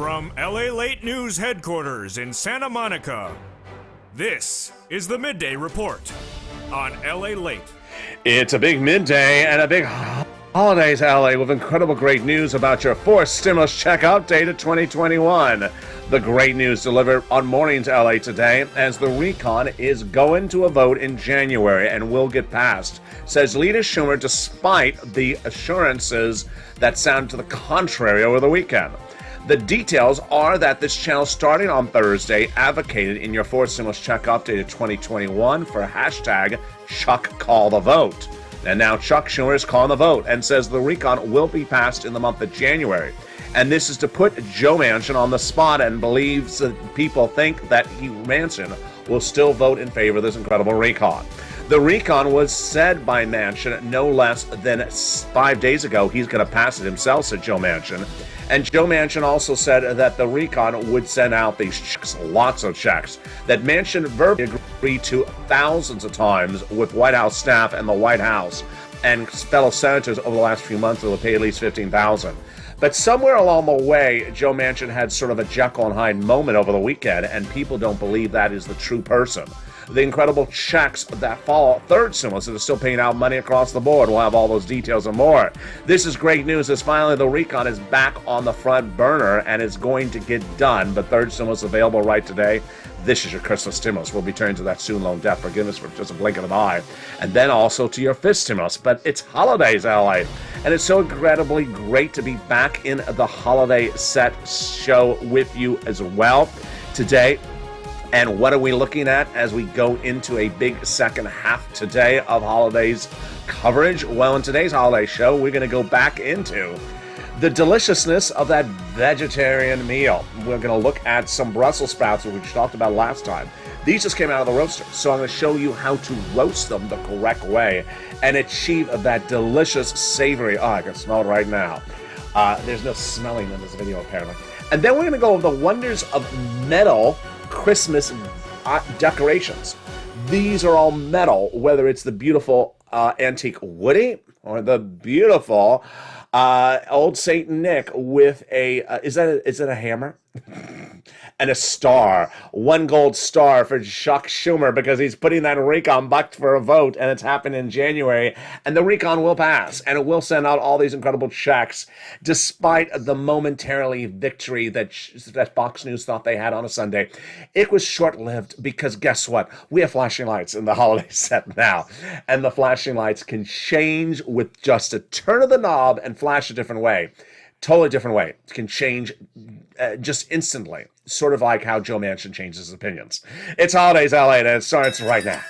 From LALATE News headquarters in Santa Monica, this is the Midday Report on LALATE. It's a big midday and a big holidays, LA, with incredible great news about your fourth stimulus check update of 2021. The great news delivered on Mornings LA today, as the RECON is going to a vote in January and will get passed, says Leader Schumer, despite the assurances that sound to the contrary over the weekend. The details are that this channel, starting on Thursday, advocated in your fourth stimulus check update of 2021 for hashtag Chuck Call the Vote. And now Chuck Schumer is calling the vote and says the RECON will be passed in the month of January. And this is to put Joe Manchin on the spot, and believes that people think that Manchin will still vote in favor of this incredible RECON. The RECON was said by Manchin no less than 5 days ago he's going to pass it himself, said Joe Manchin. And Joe Manchin also said that the RECON would send out these checks, lots of checks, that Manchin verbally agreed to thousands of times with White House staff and the White House and fellow senators over the last few months who will pay at least $15,000. But somewhere along the way, Joe Manchin had sort of a Jekyll and Hyde moment over the weekend, and people don't believe that is the true person. The incredible checks that follow third stimulus that are still paying out money across the board. We'll have all those details and more. This is great news, as finally the RECON is back on the front burner and is going to get done. But third stimulus available right today. This is your Christmas stimulus. We'll be turning to that student loan debt forgiveness for just a blink of an eye. And then also to your fifth stimulus. But it's holidays, LA. And it's so incredibly great to be back in the holiday set show with you as well today. And what are we looking at as we go into a big second half today of holidays coverage? Well, in today's holiday show, we're going to go back into the deliciousness of that vegetarian meal. We're going to look at some Brussels sprouts that we talked about last time. These just came out of the roaster, so I'm going to show you how to roast them the correct way and achieve that delicious, savory, I can smell it right now. There's no smelling in this video, apparently. And then we're going to go over the wonders of metal Christmas decorations. These are all metal, whether it's the beautiful antique Woody or the beautiful old Saint Nick with a is that a hammer and a star, one gold star for Chuck Schumer, because he's putting that RECON back for a vote, and it's happening in January, and the RECON will pass, and it will send out all these incredible checks, despite the momentarily victory that Fox News thought they had on a Sunday. It was short-lived, because guess what? We have flashing lights in the holiday set now, and the flashing lights can change with just a turn of the knob and flash a different way. Totally different way. It can change just instantly. Sort of like how Joe Manchin changes his opinions. It's holidays, LA, and it starts right now.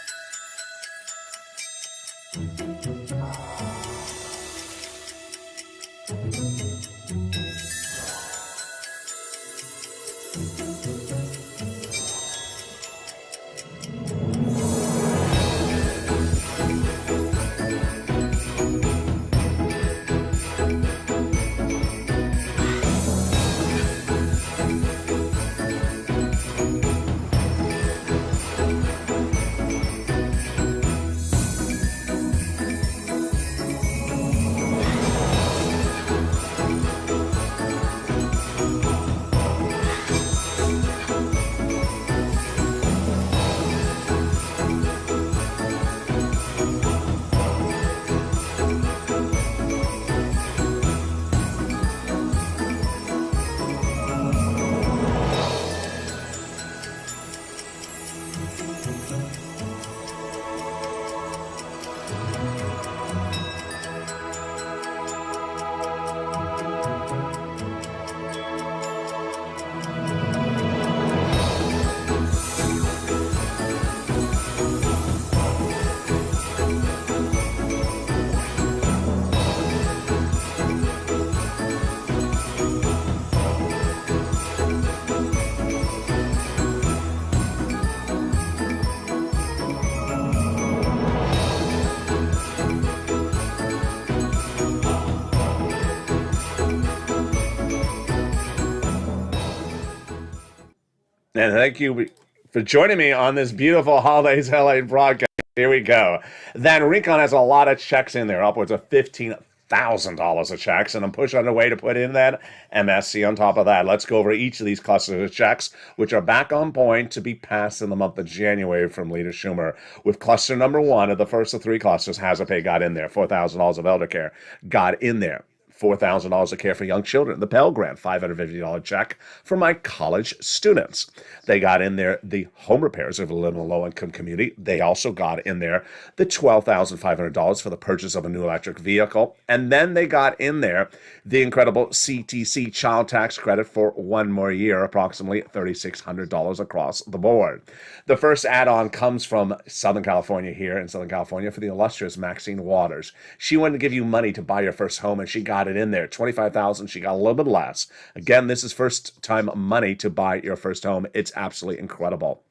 And thank you for joining me on this beautiful Holidays LA broadcast. Here we go. That RECON has a lot of checks in there, upwards of $15,000 $1,000 of checks, and I'm pushing on the way to put in that MSC on top of that. Let's go over each of these clusters of checks, which are back on point to be passed in the month of January from Leader Schumer. With cluster number one of the first of three clusters, Hazard Pay got in there. $4,000 of elder care got in there. $4,000 of care for young children. The Pell Grant, $550 check for my college students. They got in there the home repairs of a low-income community. They also got in there the $12,500 for the purchase of a new electric vehicle. And then they got in there the incredible CTC child tax credit for one more year, approximately $3,600 across the board. The first add-on comes from Southern California here in Southern California for the illustrious Maxine Waters. She wanted to give you money to buy your first home, and she got it in there. $25,000. She got a little bit less. Again, this is first time money to buy your first home. It's absolutely incredible.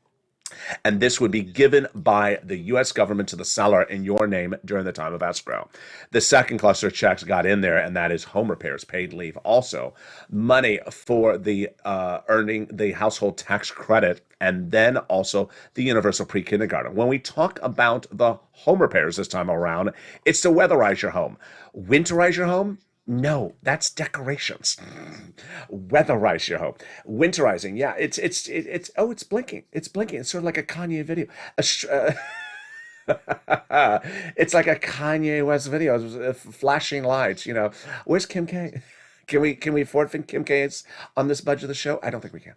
And this would be given by the U.S. government to the seller in your name during the time of escrow. The second cluster of checks got in there, and that is home repairs, paid leave. Also, money for the earning the household tax credit, and then also the universal pre-kindergarten. When we talk about the home repairs this time around, it's to weatherize your home. Winterize your home? No, that's decorations. Weatherize your home. Winterizing, yeah, it's blinking. It's blinking. It's sort of like a Kanye video. It's like a Kanye West video. Flashing lights, you know. Where's Kim K? Can we afford Kim K's on this budget of the show? I don't think we can.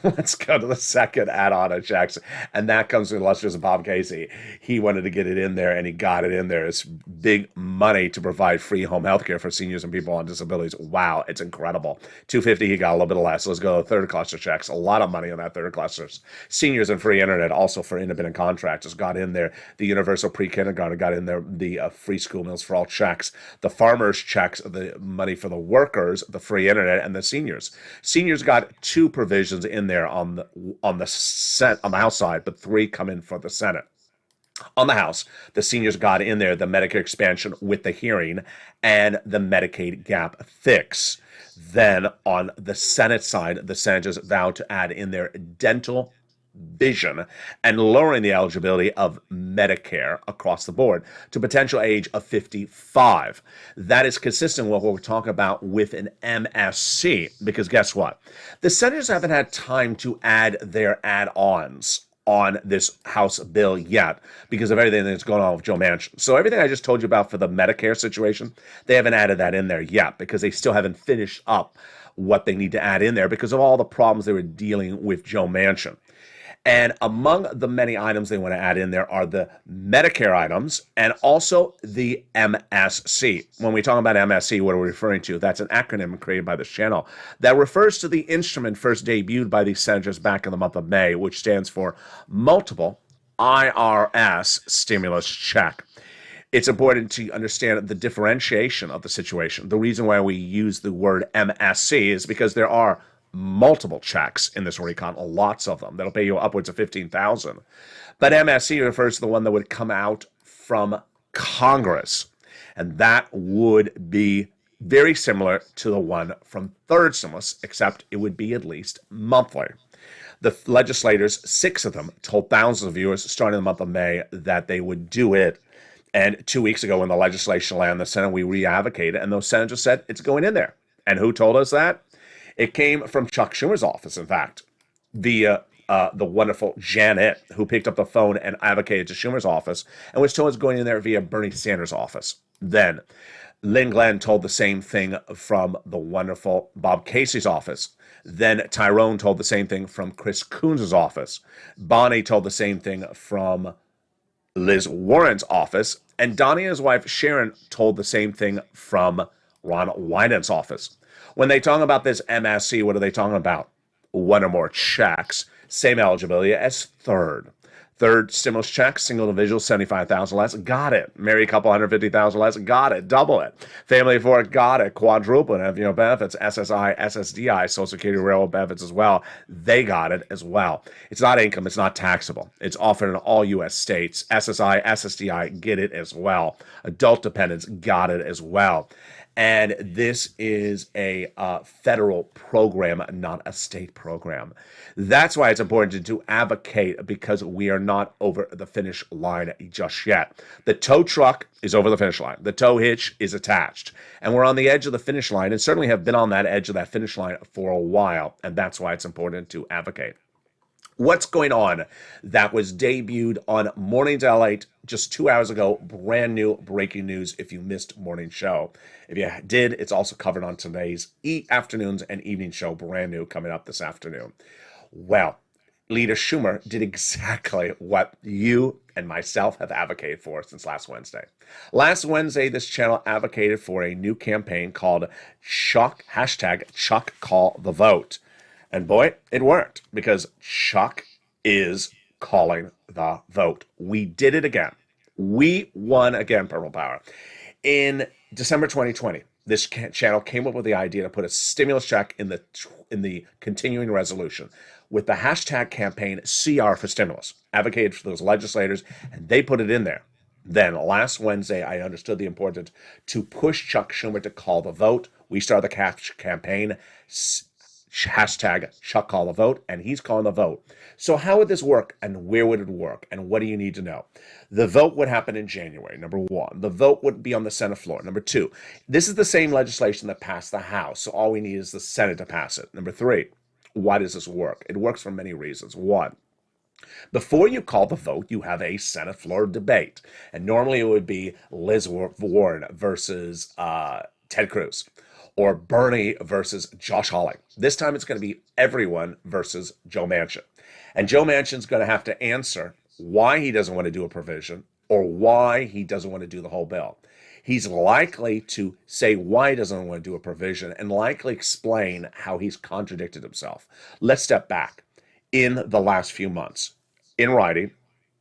Let's go to the second add-on of checks, and that comes from the illustrious Bob Casey. He wanted to get it in there, and he got it in there. It's big money to provide free home health care for seniors and people on disabilities. Wow, it's incredible. $250, he got a little bit less. Let's go to the third cluster checks. A lot of money on that third cluster. Seniors and free internet, also for independent contractors, got in there. The universal pre-kindergarten got in there. The free school meals for all checks. The farmers checks, the money for the workers, the free internet, and the seniors. Seniors got two provisions in there on the House side, but three come in for the Senate. On the House, the seniors got in there the Medicare expansion with the hearing and the Medicaid gap fix. Then on the Senate side, the senators vowed to add in their dental, vision, and lowering the eligibility of Medicare across the board to potential age of 55. That is consistent with what we're talking about with an MSC, because guess what? The senators haven't had time to add their add-ons on this House bill yet because of everything that's going on with Joe Manchin. So everything I just told you about for the Medicare situation, they haven't added that in there yet because they still haven't finished up what they need to add in there because of all the problems they were dealing with Joe Manchin. And among the many items they want to add in there are the Medicare items and also the MSC. When we talk about MSC, what are we referring to? That's an acronym created by this channel that refers to the instrument first debuted by these senators back in the month of May, which stands for Multiple IRS Stimulus Check. It's important to understand the differentiation of the situation. The reason why we use the word MSC is because there are multiple checks in this recon, lots of them, that'll pay you upwards of $15,000. But MSC refers to the one that would come out from Congress, and that would be very similar to the one from third stimulus, except it would be at least monthly. The legislators, 6 of them, told thousands of viewers starting in the month of May that they would do it. And 2 weeks ago when the legislation landed in the Senate, we re-advocated, and those senators said it's going in there. And who told us that? It came from Chuck Schumer's office, in fact, via the wonderful Janet, who picked up the phone and advocated to Schumer's office and was told it's going in there via Bernie Sanders' office. Then Lynn Glenn told the same thing from the wonderful Bob Casey's office. Then Tyrone told the same thing from Chris Coons' office. Bonnie told the same thing from Liz Warren's office. And Donnie and his wife Sharon told the same thing from Ron Wyden's office. When they talk about this MSC, what are they talking about? One or more checks, same eligibility as third. Third stimulus check, single individual, $75,000 less, got it. Married couple, $150,000 less, got it. Double it. Family of 4, got it. Quadruple it. Benefits, SSI, SSDI, Social Security, Railroad benefits as well. They got it as well. It's not income. It's not taxable. It's offered in all U.S. states. SSI, SSDI, get it as well. Adult dependents got it as well. And this is a federal program, not a state program. That's why it's important to advocate, because we are not over the finish line just yet. The tow truck is over the finish line. The tow hitch is attached. And we're on the edge of the finish line, and certainly have been on that edge of that finish line for a while. And that's why it's important to advocate. What's going on? That was debuted on Mornings LALATE just 2 hours ago. Brand new breaking news if you missed morning show. If you did, it's also covered on today's afternoons and evening show, brand new, coming up this afternoon. Well, Leader Schumer did exactly what you and myself have advocated for since last Wednesday. Last Wednesday, this channel advocated for a new campaign called Chuck Call the Vote. And boy, it worked, because Chuck is calling the vote. We did it again. We won again, Purple Power. In December 2020, this channel came up with the idea to put a stimulus check in the continuing resolution with the hashtag campaign CR for stimulus, advocated for those legislators, and they put it in there. Then last Wednesday, I understood the importance to push Chuck Schumer to call the vote. We started the campaign, hashtag Chuck Call the Vote, and he's calling the vote. So how would this work, and where would it work, and what do you need to know? The vote would happen in January, number one. The vote would be on the Senate floor. Number two, this is the same legislation that passed the House, so all we need is the Senate to pass it. Number three, why does this work? It works for many reasons. One, before you call the vote, you have a Senate floor debate, and normally it would be Liz Warren versus Ted Cruz, or Bernie versus Josh Hawley. This time it's going to be everyone versus Joe Manchin. And Joe Manchin's going to have to answer why he doesn't want to do a provision, or why he doesn't want to do the whole bill. He's likely to say why he doesn't want to do a provision, and likely explain how he's contradicted himself. Let's step back. In the last few months, in writing,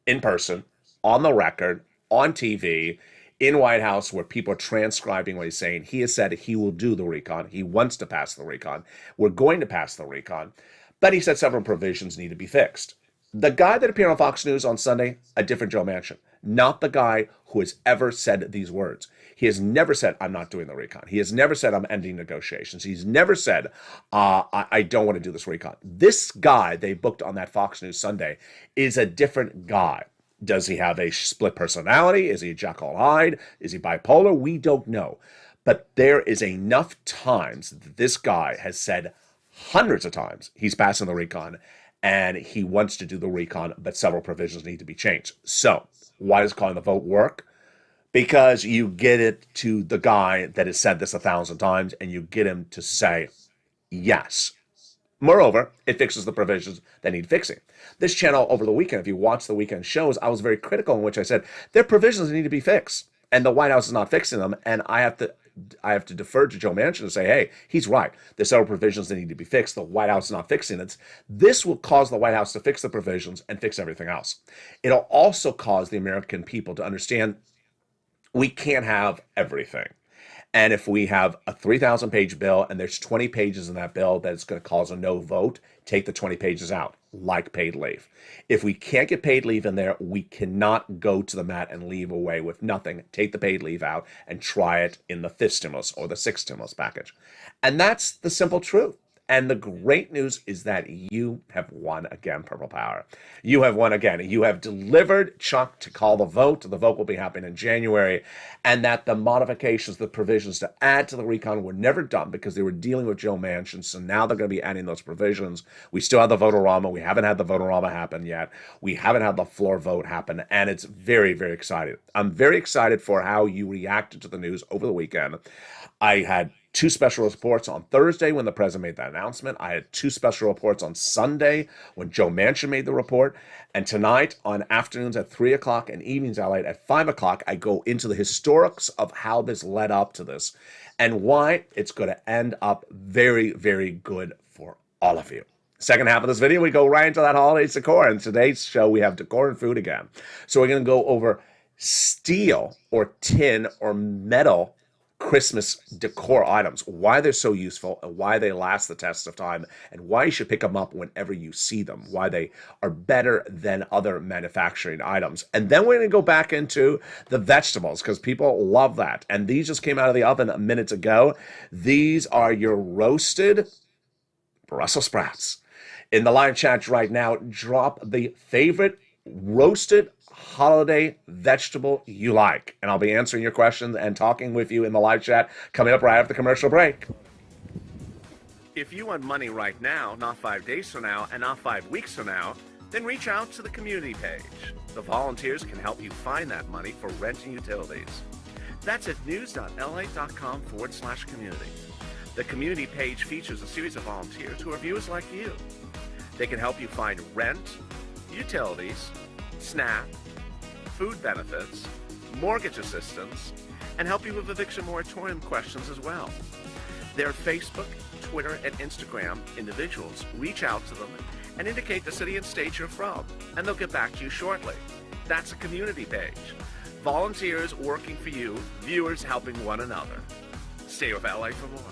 in person, on the record, on TV, in White House, where people are transcribing what he's saying, he has said he will do the recon. He wants to pass the recon. We're going to pass the recon. But he said several provisions need to be fixed. The guy that appeared on Fox News on Sunday, a different Joe Manchin, not the guy who has ever said these words. He has never said, I'm not doing the recon. He has never said, I'm ending negotiations. He's never said, I don't want to do this recon. This guy they booked on that Fox News Sunday is a different guy. Does he have a split personality? Is he a Jekyll and Hyde? Is he bipolar? We don't know. But there is enough times that this guy has said hundreds of times he's passing the recon, and he wants to do the recon, but several provisions need to be changed. So why does calling the vote work? Because you get it to the guy that has said this 1,000 times, and you get him to say yes. Moreover, it fixes the provisions that need fixing. This channel over the weekend, if you watch the weekend shows, I was very critical in which I said there are provisions that need to be fixed, and the White House is not fixing them, and I have to defer to Joe Manchin to say, hey, he's right. There's several provisions that need to be fixed. The White House is not fixing it. This will cause the White House to fix the provisions and fix everything else. It'll also cause the American people to understand we can't have everything. And if we have a 3,000-page bill and there's 20 pages in that bill that's going to cause a no vote, take the 20 pages out, like paid leave. If we can't get paid leave in there, we cannot go to the mat and leave away with nothing. Take the paid leave out and try it in the 5th stimulus or the 6th stimulus package. And that's the simple truth. And the great news is that you have won again, Purple Power. You have won again. You have delivered Chuck to call the vote. The vote will be happening in January. And that the modifications, the provisions to add to the recon were never done because they were dealing with Joe Manchin. So now they're going to be adding those provisions. We still have the vote-a-rama. We haven't had the vote-a-rama happen yet. We haven't had the floor vote happen. And it's very, very exciting. I'm very excited for how you reacted to the news over the weekend. I had 2 special reports on Thursday when the president made that announcement. I had 2 special reports on Sunday when Joe Manchin made the report. And tonight on afternoons at 3 o'clock and evenings at 5 o'clock, I go into the historics of how this led up to this and why it's going to end up very, very good for all of you. Second half of this video, we go right into that holiday decor. In today's show, we have decor and food again. So we're going to go over steel or tin or metal Christmas decor items, why they're so useful and why they last the test of time and why you should pick them up whenever you see them, why they are better than other manufacturing items. And then we're going to go back into the vegetables because people love that. And these just came out of the oven a minute ago. These are your roasted Brussels sprouts. In the live chat right now, drop the favorite roasted holiday vegetable you like. And I'll be answering your questions and talking with you in the live chat coming up right after the commercial break. If you want money right now, not 5 days from now, and not 5 weeks from now, then reach out to the community page. The volunteers can help you find that money for rent and utilities. That's at news.la.com/community. The community page features a series of volunteers who are viewers like you. They can help you find rent, utilities, SNAP, food benefits, mortgage assistance, and help you with eviction moratorium questions as well. Their Facebook, Twitter, and Instagram individuals reach out to them and indicate the city and state you're from, and they'll get back to you shortly. That's a community page. Volunteers working for you, viewers helping one another. Stay with LA for more.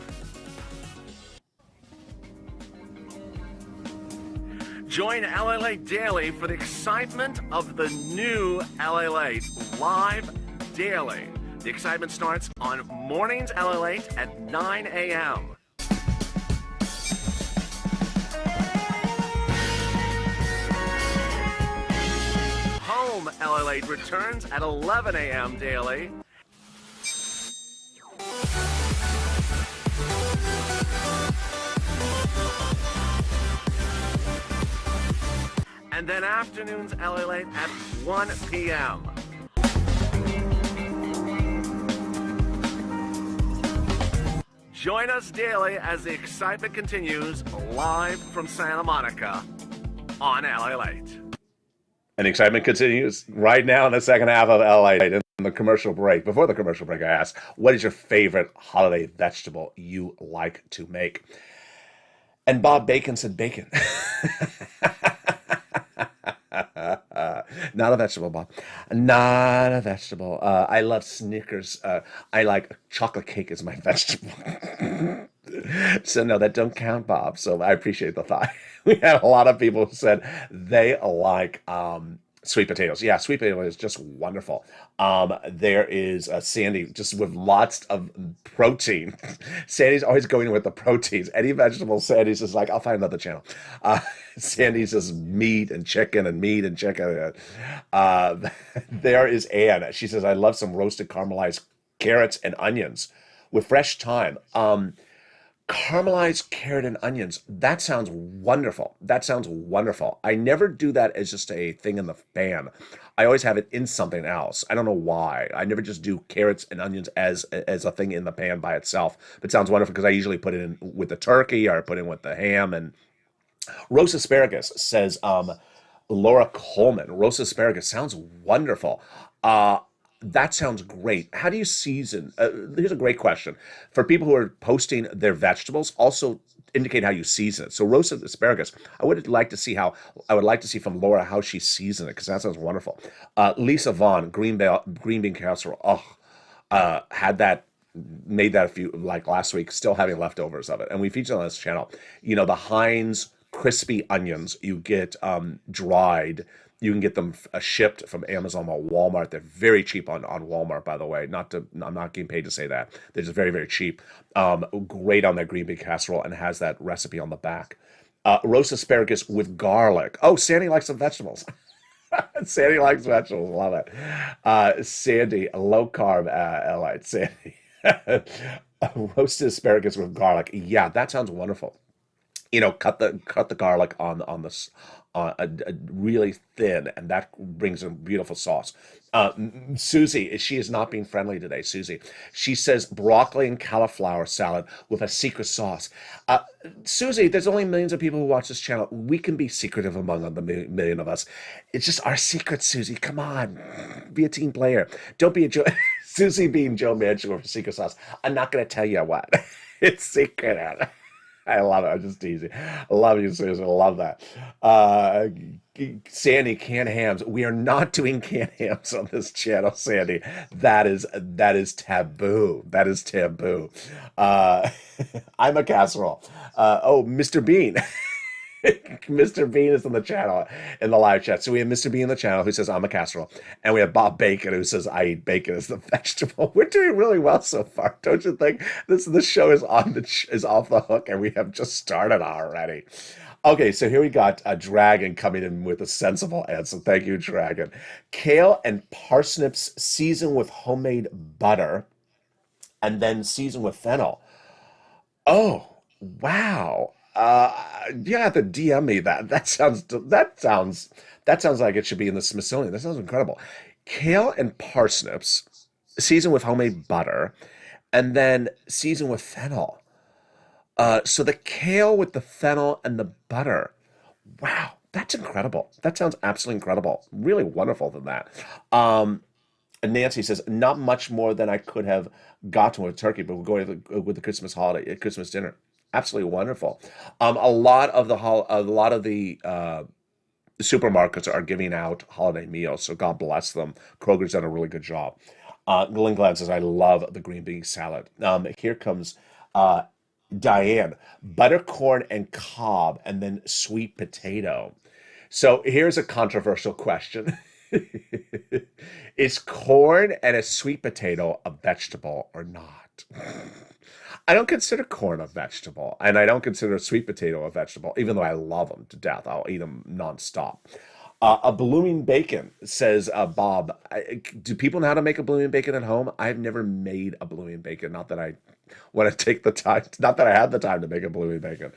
Join LALATE Daily for the excitement of the new LALATE live daily. The excitement starts on Mornings LALATE at 9 a.m. Home LALATE returns at 11 a.m. daily. And then afternoons LALATE at 1 p.m. Join us daily as the excitement continues live from Santa Monica on LALATE. And the excitement continues right now in the second half of LALATE in the commercial break. Before the commercial break, I asked, what is your favorite holiday vegetable you like to make? And Bob Bacon said bacon. Not a vegetable, Bob. Not a vegetable. I love Snickers. I like chocolate cake as my vegetable. So no, that don't count, Bob. So I appreciate the thought. We had a lot of people who said they like sweet potatoes. Yeah, sweet potato is just wonderful. There is Sandy, just with lots of protein. Sandy's always going with the proteins. Any vegetable, Sandy's just like, I'll find another channel. Sandy's just meat and chicken and meat and chicken. There is Anne. She says, I love some roasted caramelized carrots and onions with fresh thyme. Caramelized carrot and onions. That sounds wonderful. That sounds wonderful. I never do that as just a thing in the pan. I always have it in something else. I don't know why. I never just do carrots and onions as a thing in the pan by itself. But it sounds wonderful because I usually put it in with the turkey or I put it in with the ham. And roast asparagus, says Laura Coleman. Roast asparagus sounds wonderful. That sounds great. How do you season? Here's a great question. For people who are posting their vegetables, also indicate how you season it. So roasted asparagus, I would like to see from Laura how she seasoned it, because that sounds wonderful. Lisa Vaughn, green bean casserole. Made that a few, like last week, still having leftovers of it. And we featured on this channel, the Heinz crispy onions you get dried. You can get them shipped from Amazon or Walmart. They're very cheap on Walmart, by the way. I'm not getting paid to say that. They're just very, very cheap. Great on their green bean casserole and has that recipe on the back. Roast asparagus with garlic. Oh, Sandy likes some vegetables. Sandy likes vegetables. Love it. Sandy, low carb Elite. Sandy. Roasted asparagus with garlic. Yeah, that sounds wonderful. Cut the garlic on the really thin, and that brings a beautiful sauce. Susie, she is not being friendly today. Susie, she says broccoli and cauliflower salad with a secret sauce. Susie, there's only millions of people who watch this channel. We can be secretive among the million of us. It's just our secret, Susie. Come on, be a team player. Don't be a Joe. Susie being Joe Manchin with a secret sauce. I'm not going to tell you what. It's secret. I love it. I'm just teasing. I love you, Susan. I love that. Uh, Sandy, canned hams. We are not doing canned hams on this channel, Sandy. That is taboo. That is taboo. Uh, I'm a casserole. Oh, Mr. Bean. Mr. Bean is in the channel in the live chat. So we have Mr. Bean in the channel who says I'm a casserole, and we have Bob Bacon who says I eat bacon as the vegetable. We're doing really well so far, don't you think? This show is is off the hook, and we have just started already. Okay, so here we got a Dragon coming in with a sensible answer. Thank you, Dragon. Kale and parsnips seasoned with homemade butter, and then seasoned with fennel. Oh, wow. You have to DM me that. That sounds like it should be in the Smithsonian. That sounds incredible. Kale and parsnips, seasoned with homemade butter, and then seasoned with fennel. So the kale with the fennel and the butter. Wow, that's incredible. That sounds absolutely incredible. Really wonderful than that. And Nancy says, not much more than I could have gotten with turkey, but we're going with the Christmas holiday, Christmas dinner. Absolutely wonderful. A lot of the supermarkets are giving out holiday meals, so God bless them. Kroger's done a really good job. Glenn Glenn says, I love the green bean salad. Here comes uh, Diane, buttercorn and cob, and then sweet potato. So here's a controversial question. Is corn and a sweet potato a vegetable or not? I don't consider corn a vegetable, and I don't consider sweet potato a vegetable, even though I love them to death. I'll eat them nonstop. A blooming bacon, says Bob. Do people know how to make a blooming bacon at home? I've never made a blooming bacon. Not that I want to take the time. Not that I had the time to make a blooming bacon.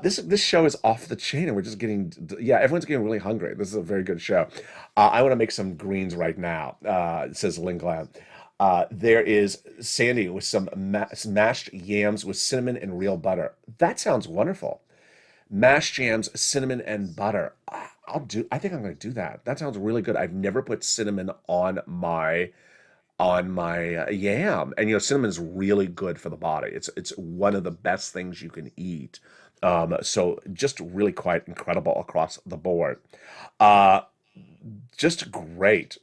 This show is off the chain, and we're just getting, yeah, everyone's getting really hungry. This is a very good show. I want to make some greens right now, says Lingland. There is Sandy with some mashed yams with cinnamon and real butter. That sounds wonderful. Mashed yams, cinnamon, and butter. I think I'm going to do that. That sounds really good. I've never put cinnamon on my yam, and cinnamon is really good for the body. It's one of the best things you can eat. So just really quite incredible across the board. Uh, just great.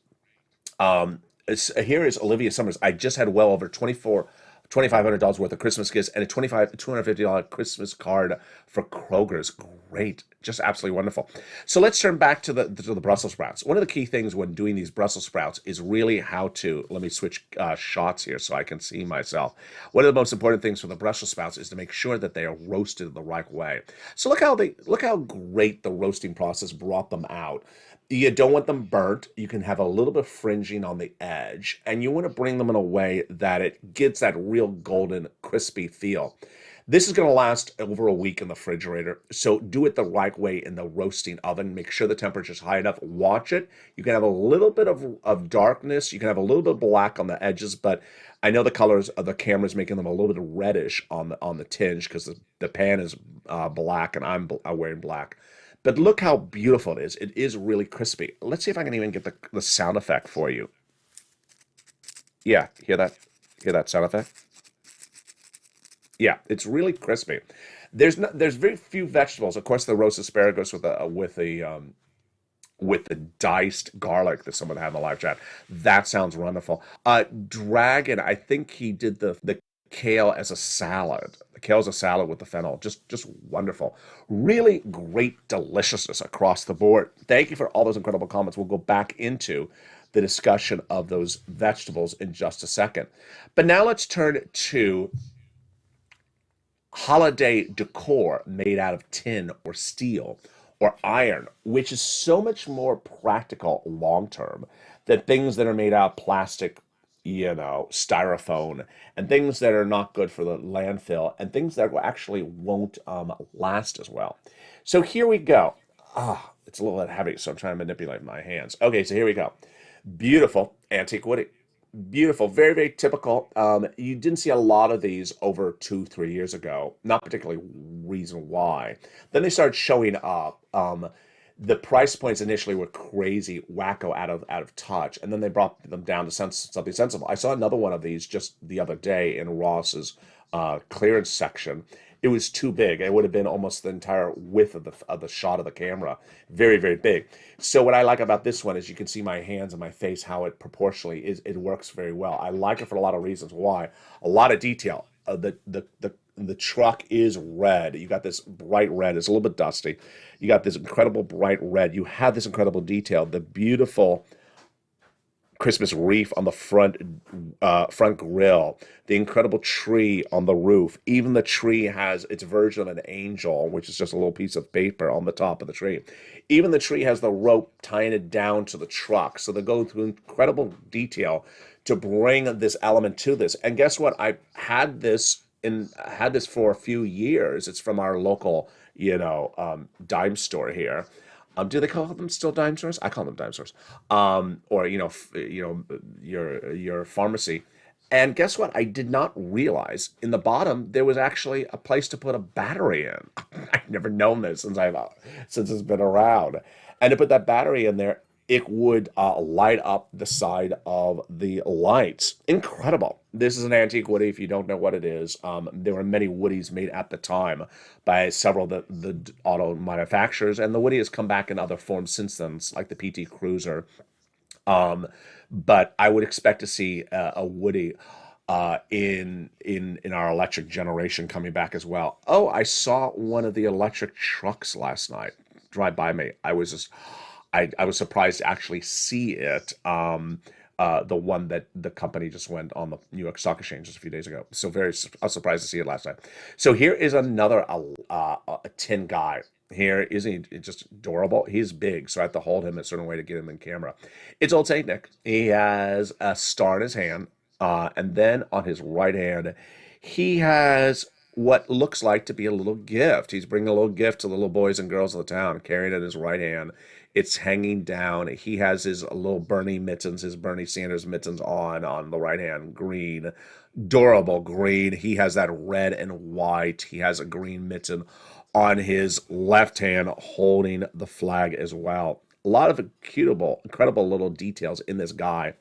Here is Olivia Summers. I just had well over $2,500 worth of Christmas gifts and a $250 Christmas card for Kroger's. Great, just absolutely wonderful. So let's turn back to the Brussels sprouts. One of the key things when doing these Brussels sprouts is really how to. Let me switch shots here so I can see myself. One of the most important things for the Brussels sprouts is to make sure that they are roasted the right way. So look how great the roasting process brought them out. You don't want them burnt. You can have a little bit of fringing on the edge, and you want to bring them in a way that it gets that real golden, crispy feel. This is going to last over a week in the refrigerator, so do it the right way in the roasting oven. Make sure the temperature is high enough. Watch it. You can have a little bit of darkness. You can have a little bit of black on the edges, but I know the colors of the camera is making them a little bit reddish on the tinge because the pan is black and I'm wearing black. But look how beautiful it is. It is really crispy. Let's see if I can even get the sound effect for you. Yeah, hear that? Hear that sound effect? Yeah, it's really crispy. There's very few vegetables. Of course, the roast asparagus with the diced garlic that someone had in the live chat. That sounds wonderful. Dragon, I think he did the kale as a salad. The kale as a salad with the fennel. Just wonderful. Really great deliciousness across the board. Thank you for all those incredible comments. We'll go back into the discussion of those vegetables in just a second. But now let's turn to holiday decor made out of tin or steel or iron, which is so much more practical long term than things that are made out of plastic, styrofoam, and things that are not good for the landfill, and things that actually won't last as well. So here we go. It's a little bit heavy, so I'm trying to manipulate my hands. Okay, so here we go. Beautiful antique woody. Beautiful, very, very typical. You didn't see a lot of these over 2-3 years ago. Not particularly reason why. Then they started showing up. The price points initially were crazy, wacko, out of touch, and then they brought them down to something sensible. I saw another one of these just the other day in Ross's clearance section. It was too big. It would have been almost the entire width of the shot of the camera. Very, very big. So what I like about this one is you can see my hands and my face, how it proportionally is. It works very well. I like it for a lot of reasons. Why? A lot of detail. The truck is red. You got this bright red. It's a little bit dusty. You got this incredible bright red. You have this incredible detail. The beautiful Christmas wreath on the front grill, the incredible tree on the roof. Even the tree has its version of an angel, which is just a little piece of paper on the top of the tree. Even the tree has the rope tying it down to the truck. So they go through incredible detail to bring this element to this. And guess what? I had this for a few years. It's from our local, dime store here. Do they call them still dime stores? I call them dime stores. Or your pharmacy. And guess what? I did not realize in the bottom there was actually a place to put a battery in. I've never known this since it's been around. And to put that battery in there, it would light up the side of the lights. Incredible. This is an antique Woody. If you don't know what it is, there were many Woodies made at the time by several of the auto manufacturers, and the Woody has come back in other forms since then, like the PT Cruiser. But I would expect to see a Woody in our electric generation coming back as well. Oh, I saw one of the electric trucks last night drive by me. I was surprised to actually see it. The one that the company just went on the New York Stock Exchange just a few days ago. So I was surprised to see it last night. So here is another a tin guy. Here isn't he just adorable? He's big, so I have to hold him a certain way to get him in camera. It's old Saint Nick. He has a star in his hand, and then on his right hand, he has what looks like to be a little gift. He's bringing a little gift to the little boys and girls of the town, carrying it in his right hand. It's hanging down. He has his little Bernie Sanders mittens on the right hand, green, durable green. He has that red and white. He has a green mitten on his left hand holding the flag as well. A lot of incredible little details in this guy.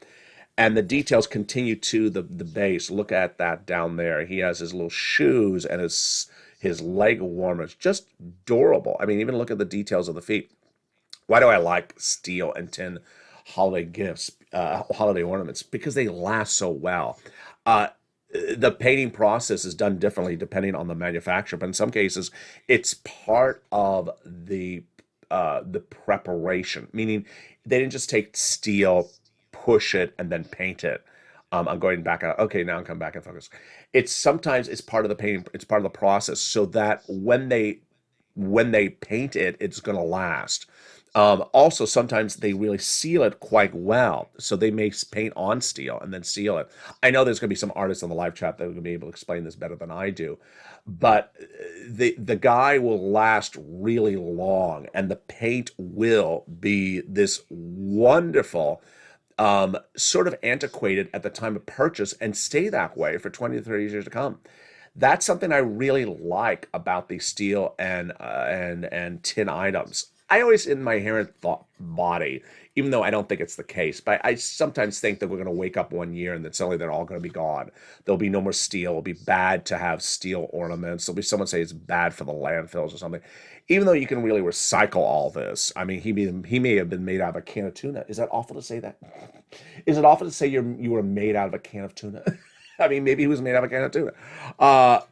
And the details continue to the base. Look at that down there. He has his little shoes and his leg warmers. Just adorable. I mean, even look at the details of the feet. Why do I like steel and tin holiday gifts, holiday ornaments? Because they last so well. The painting process is done differently depending on the manufacturer, but in some cases, it's part of the preparation. Meaning, they didn't just take steel, push it, and then paint it. I'm going back out. Okay, now I'm coming back in focus. Sometimes it's part of the painting. It's part of the process, so that when they paint it, it's going to last. Also, sometimes they really seal it quite well. So they may paint on steel and then seal it. I know there's going to be some artists on the live chat that are going to be able to explain this better than I do. But the guy will last really long, and the paint will be this wonderful, sort of antiquated at the time of purchase and stay that way for 20 to 30 years to come. That's something I really like about these steel and tin items. I always, in my inherent body, even though I don't think it's the case, but I sometimes think that we're going to wake up one year and then suddenly they're all going to be gone. There'll be no more steel. It'll be bad to have steel ornaments. There'll be someone say it's bad for the landfills or something. Even though you can really recycle all this. I mean, he may have been made out of a can of tuna. Is that awful to say that? Is it awful to say you were made out of a can of tuna? I mean, maybe he was made out of a can of tuna.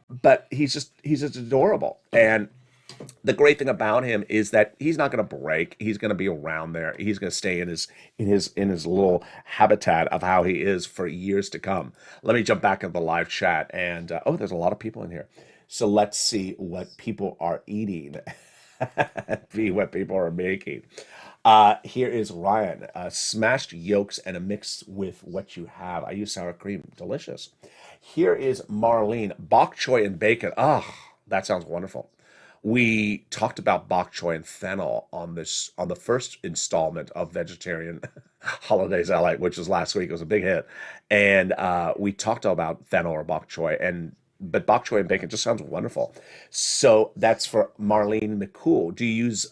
But he's just adorable. And the great thing about him is that he's not going to break. He's going to be around there. He's going to stay in his little habitat of how he is for years to come. Let me jump back into the live chat, and there's a lot of people in here. So let's see what people are eating, see what people are making. Here is Ryan. Smashed yolks and a mix with what you have. I use sour cream. Delicious. Here is Marlene. Bok choy and bacon. That sounds wonderful. We talked about bok choy and fennel on the first installment of Vegetarian Holidays LA, which was last week. It was a big hit. And we talked about fennel or bok choy, but bok choy and bacon just sounds wonderful. So that's for Marlene McCool. Do you use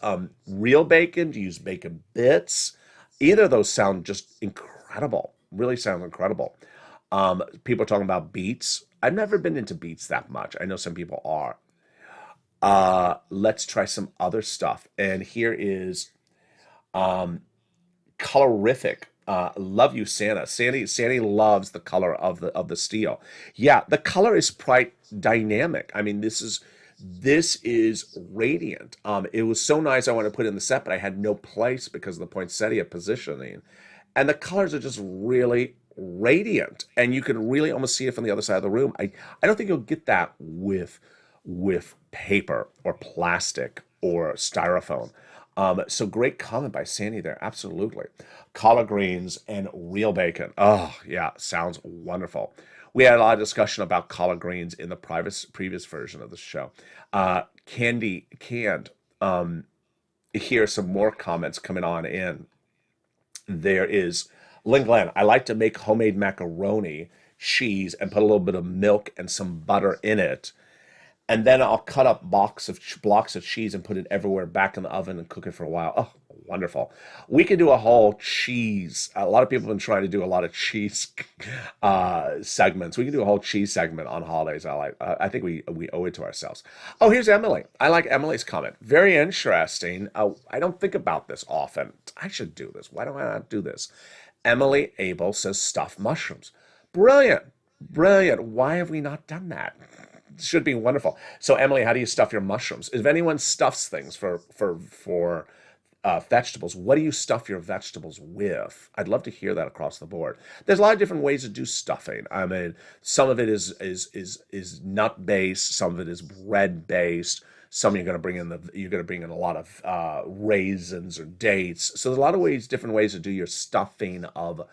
real bacon? Do you use bacon bits? Either of those sound just incredible. Really sound incredible. People are talking about beets. I've never been into beets that much. I know some people are. Let's try some other stuff. And here is um, colorific. Love you, Santa. Sandy loves the color of the steel. Yeah, the color is quite dynamic. I mean, this is radiant. It was so nice. I wanted to put it in the set, but I had no place because of the poinsettia positioning. And the colors are just really radiant, and you can really almost see it from the other side of the room. I don't think you'll get that with paper or plastic or styrofoam. So great comment by Sandy there. Absolutely. Collard greens and real bacon. Oh, yeah, sounds wonderful. We had a lot of discussion about collard greens in the previous version of the show. Candy canned. Here some more comments coming on in. There is Lynn Glenn. I like to make homemade macaroni, cheese, and put a little bit of milk and some butter in it. And then I'll cut up blocks of cheese and put it everywhere back in the oven and cook it for a while. Oh, wonderful. We could do a whole cheese. A lot of people have been trying to do a lot of cheese segments. We can do a whole cheese segment on holidays. I think we owe it to ourselves. Oh, here's Emily. I like Emily's comment. Very interesting. I don't think about this often. I should do this. Why do I not do this? Emily Abel says stuffed mushrooms. Brilliant. Brilliant. Why have we not done that? Should be wonderful. So, Emily, how do you stuff your mushrooms? If anyone stuffs things for vegetables, what do you stuff your vegetables with? I'd love to hear that across the board. There's a lot of different ways to do stuffing. I mean, some of it is nut based, some of it is bread based. Some you're going to bring in a lot of raisins or dates. So there's a lot of different ways to do your stuffing of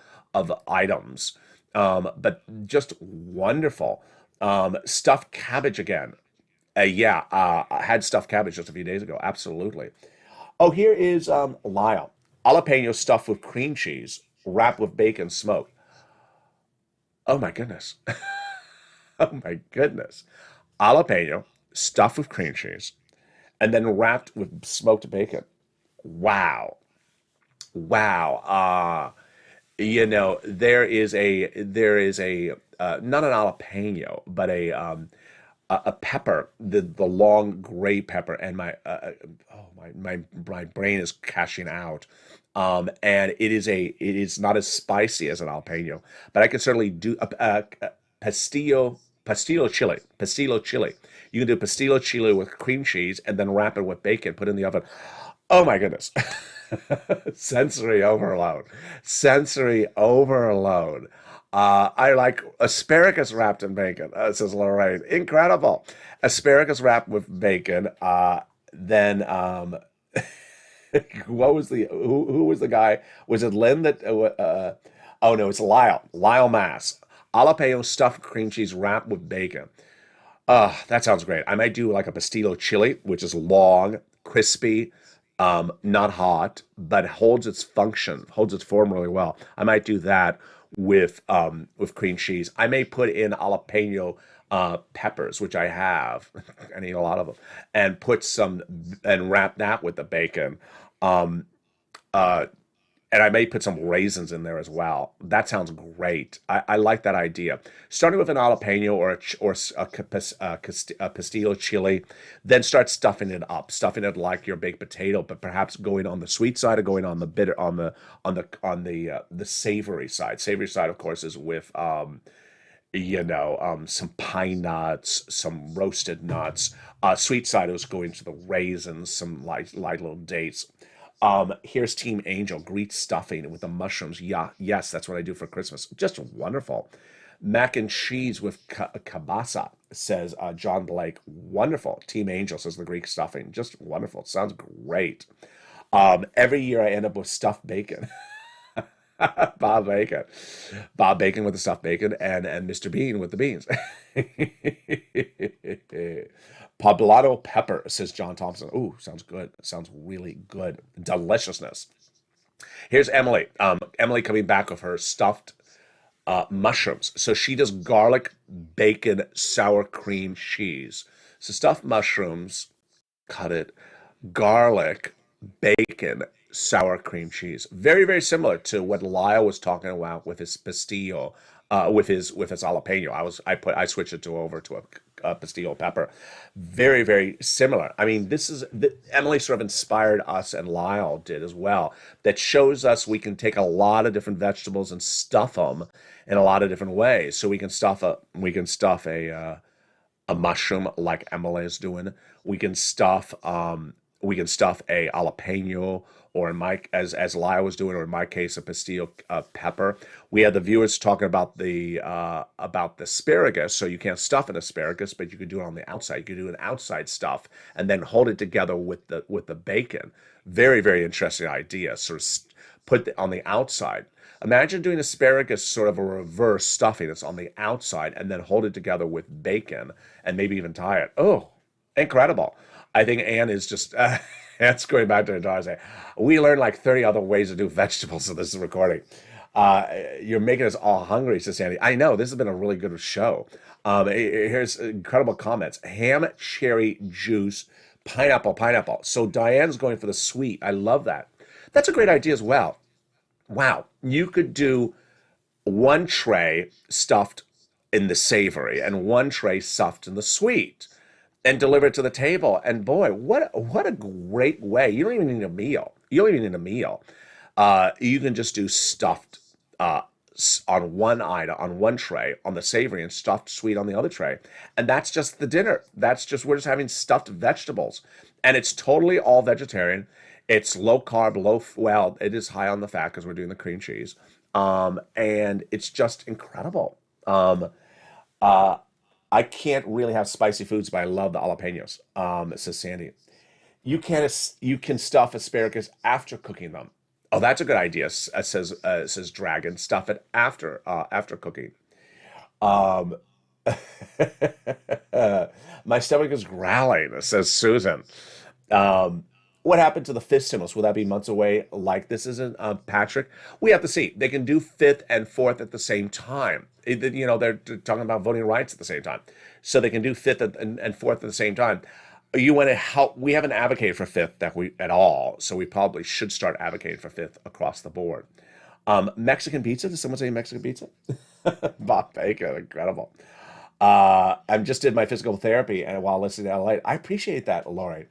items. But just wonderful. Stuffed cabbage again. Yeah, I had stuffed cabbage just a few days ago. Absolutely. Oh, here is Lyle. Jalapeno stuffed with cream cheese, wrapped with bacon, smoked. Oh my goodness. Oh my goodness. Jalapeno stuffed with cream cheese, and then wrapped with smoked bacon. Wow. Wow. There is a not an jalapeno, but a pepper, the long gray pepper, and my brain is cashing out. And it is not as spicy as an jalapeno, but I can certainly do a pastillo chili. You can do pastillo chili with cream cheese and then wrap it with bacon, put it in the oven. Oh my goodness. Sensory overload. Sensory overload. I like asparagus wrapped in bacon, says Lorraine. Incredible. Asparagus wrapped with bacon. Then what was who was the guy? Was it Lynn that oh no, it's Lyle. Lyle Mass. Jalapeno stuffed cream cheese wrapped with bacon. That sounds great. I might do like a pastillo chili, which is long, crispy, not hot, but holds its function, holds its form really well. I might do that with cream cheese. I may put in jalapeno peppers, which I have. I need a lot of them, and wrap that with the bacon. Um, uh, and I may put some raisins in there as well. That sounds great. I like that idea. Starting with an jalapeno or a pastillo chili, then start stuffing it up, stuffing it like your baked potato, but perhaps going on the sweet side or going on the bitter on the savory side. Savory side, of course, is with some pine nuts, some roasted nuts. Sweet side is going to the raisins, some light little dates. Here's Team Angel, Greek stuffing with the mushrooms. Yeah, yes, that's what I do for Christmas. Just wonderful. Mac and cheese with kielbasa, says John Blake. Wonderful. Team Angel says the Greek stuffing. Just wonderful. Sounds great. Every year I end up with stuffed bacon. Bob Bacon. Bob Bacon with the stuffed bacon and Mr. Bean with the beans. Poblano pepper, says John Thompson. Ooh, sounds good. Sounds really good. Deliciousness. Here's Emily. Emily coming back with her stuffed mushrooms. So she does garlic, bacon, sour cream cheese. So stuffed mushrooms, cut it, garlic, bacon, sour cream cheese. Very, very similar to what Lyle was talking about with his pastillo with his jalapeno. I switched it over to a pastillo pepper. Very, very similar. I mean, Emily sort of inspired us, and Lyle did as well. That shows us we can take a lot of different vegetables and stuff them in a lot of different ways. So we can stuff a mushroom like Emily is doing. We can stuff a jalapeno, or in my as Lyle was doing, or in my case, a pastillo pepper. We had the viewers talking about the asparagus. So you can't stuff an asparagus, but you could do it on the outside. You could do an outside stuff and then hold it together with the bacon. Very, very interesting idea. Sort of put it on the outside. Imagine doing asparagus, sort of a reverse stuffing. It's on the outside, and then hold it together with bacon, and maybe even tie it. Oh, incredible! I think Anne is just. That's going back to her daughter saying, we learned like 30 other ways to do vegetables in this recording. You're making us all hungry, says Sandy. I know, this has been a really good show. Here's incredible comments. Ham, cherry, juice, pineapple. So Diane's going for the sweet. I love that. That's a great idea as well. Wow, you could do one tray stuffed in the savory and one tray stuffed in the sweet, and deliver it to the table. And boy, what a great way. You don't even need a meal. You can just do stuffed on one tray on the savory, and stuffed sweet on the other tray. And that's just the dinner. We're just having stuffed vegetables. And it's totally all vegetarian. It's low carb, well, it is high on the fat because we're doing the cream cheese. And it's just incredible. I can't really have spicy foods, but I love the jalapenos, says Sandy. You can stuff asparagus after cooking them. Oh, that's a good idea, says Dragon. Stuff it after cooking. My stomach is growling, says Susan. What happened to the fifth stimulus? Will that be months away like this isn't, Patrick? We have to see. They can do fifth and fourth at the same time. They're talking about voting rights at the same time. So they can do fifth and fourth at the same time. You want to help? We haven't advocated for fifth at all, so we probably should start advocating for fifth across the board. Mexican pizza? Does someone say Mexican pizza? Bob Baker, incredible. I just did my physical therapy and while listening to LALATE. I appreciate that, Lori.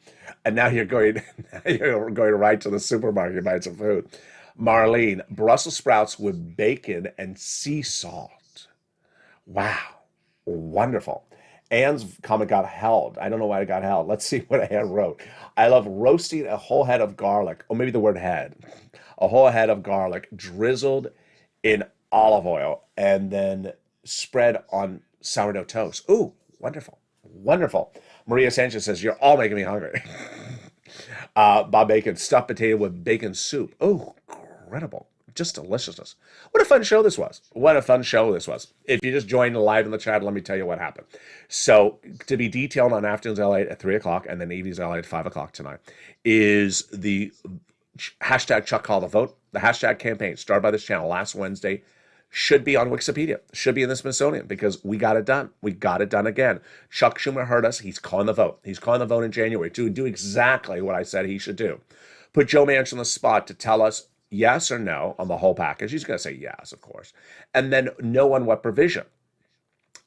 And now you're going right to the supermarket to buy some food. Marlene, Brussels sprouts with bacon and sea salt. Wow, wonderful. Anne's comment got held. I don't know why it got held. Let's see what Anne wrote. I love roasting a whole head of garlic, or maybe the word head, a whole head of garlic drizzled in olive oil and then spread on sourdough toast. Ooh, wonderful. Wonderful. Maria Sanchez says, you're all making me hungry. Bob Bacon, stuffed potato with bacon soup. Oh, incredible. Just deliciousness. What a fun show this was. If you just joined live in the chat, let me tell you what happened. So, to be detailed on Afternoons LALATE at 3 o'clock and then Evenings LALATE at 5 o'clock tonight is the hashtag Chuck Call the Vote. The hashtag campaign started by this channel last Wednesday should be on Wikipedia, should be in the Smithsonian, because we got it done. We got it done again. Chuck Schumer heard us. He's calling the vote. He's calling the vote in January to do exactly what I said he should do. Put Joe Manchin on the spot to tell us yes or no on the whole package. He's going to say yes, of course. And then no on what provision.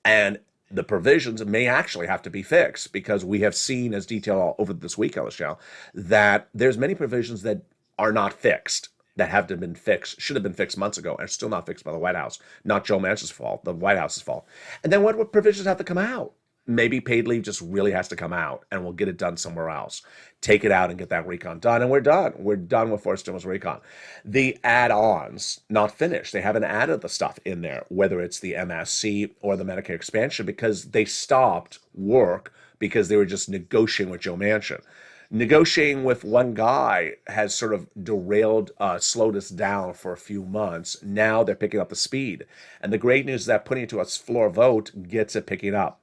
And the provisions may actually have to be fixed, because we have seen, as detailed over this week on the show, that there's many provisions that are not fixed, that have been fixed, should have been fixed months ago, and are still not fixed by the White House. Not Joe Manchin's fault, the White House's fault. And then what provisions have to come out? Maybe paid leave just really has to come out, and we'll get it done somewhere else. Take it out and get that recon done, and we're done. We're done with forced stimulus recon. The add-ons, not finished. They haven't added the stuff in there, whether it's the MSC or the Medicare expansion, because they stopped work because they were just negotiating with Joe Manchin. Negotiating with one guy has sort of derailed, slowed us down for a few months. Now they're picking up the speed. And the great news is that putting it to a floor vote gets it picking up.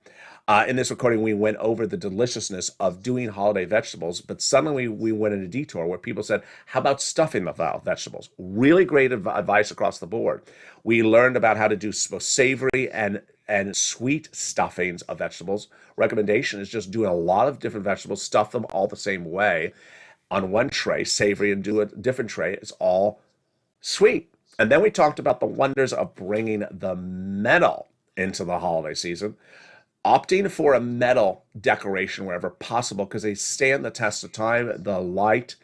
In this recording, we went over the deliciousness of doing holiday vegetables, but suddenly we went in a detour where people said, how about stuffing the vegetables? Really great advice across the board. We learned about how to do both savory and sweet stuffings of vegetables. Recommendation is just doing a lot of different vegetables, stuff them all the same way on one tray, savory, and do a different tray. It's all sweet. And then we talked about the wonders of bringing the metal into the holiday season, opting for a metal decoration wherever possible because they stand the test of time. The light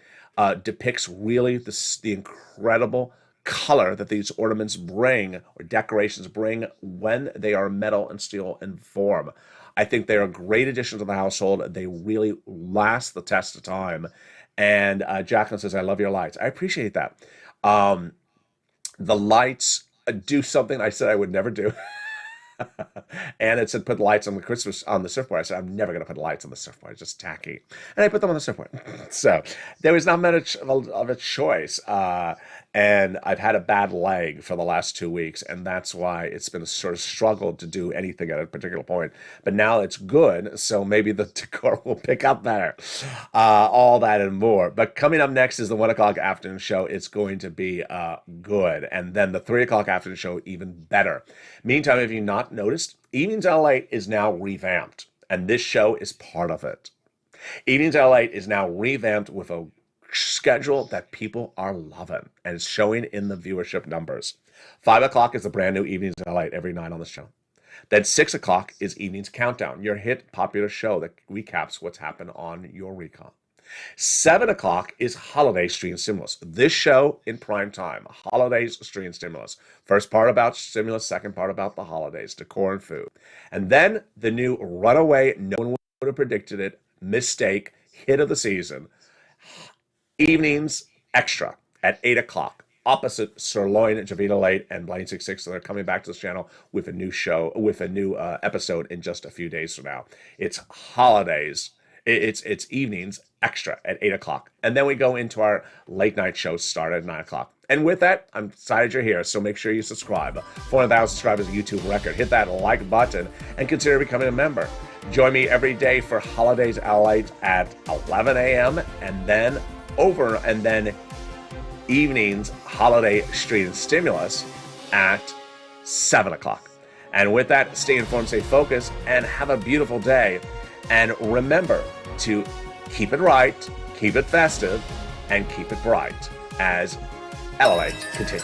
depicts really the incredible color that these ornaments bring or decorations bring when they are metal and steel in form. I think they're a great addition to the household. They really last the test of time. And Jacqueline says, I love your lights. I appreciate that. The lights do something I said I would never do. And it said put lights on the surfboard. I said I'm never going to put lights on the surfboard. It's just tacky. And I put them on the surfboard. So there was not much of a choice. And I've had a bad leg for the last 2 weeks, and that's why it's been a sort of struggle to do anything at a particular point. But now it's good, so maybe the decor will pick up better. All that and more. But coming up next is the 1 o'clock afternoon show. It's going to be good. And then the 3 o'clock afternoon show, even better. Meantime, if you've not noticed, Evenings LALATE is now revamped, and this show is part of it. Evenings LALATE is now revamped with a schedule that people are loving, and it's showing in the viewership numbers. 5 o'clock is the brand new Evenings LALATE every night on the show. Then 6 o'clock is Evenings Countdown, your hit popular show that recaps what's happened on your recon. 7 o'clock is Holiday Stream Stimulus. This show in prime time, Holidays Stream Stimulus. First part about stimulus, second part about the holidays, decor and food. And then the new runaway, no one would have predicted it, mistake, hit of the season, Evenings Extra at 8 o'clock. Opposite Sirloin, Javita Late, and Blaine 66. So they're coming back to this channel with a new show, with a new episode in just a few days from now. It's holidays. It's Evenings Extra at 8 o'clock. And then we go into our late night shows start at 9 o'clock. And with that, I'm excited you're here, so make sure you subscribe. 400,000 subscribers, a YouTube record. Hit that like button and consider becoming a member. Join me every day for Holidays LALATE at 11 a.m. and then Evenings Holiday Stream Stimulus at 7 o'clock. And with that, stay informed, stay focused, and have a beautiful day. And remember to keep it right, keep it festive, and keep it bright as LALATE continues.